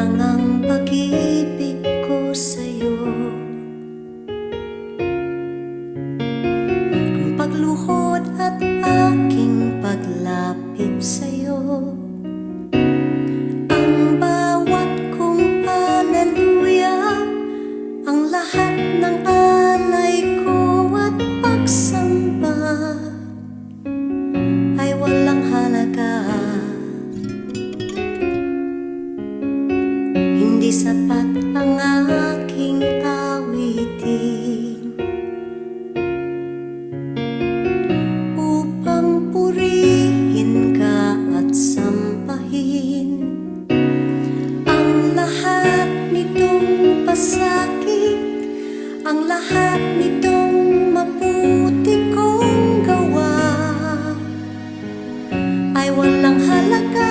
lang ang pag-ibig ko sa'yo. Ang pagluhod at aking paglapit sa'yo, ang bawat kong haleluya, ang lahat ng alay ko at pagsamba ay walang halaga. Hindi sapat ang aking awitin upang purihin ka at sampahin ang lahat nitong pasakit, ang lahat nitong mabuti kong gawa ay walang halaga.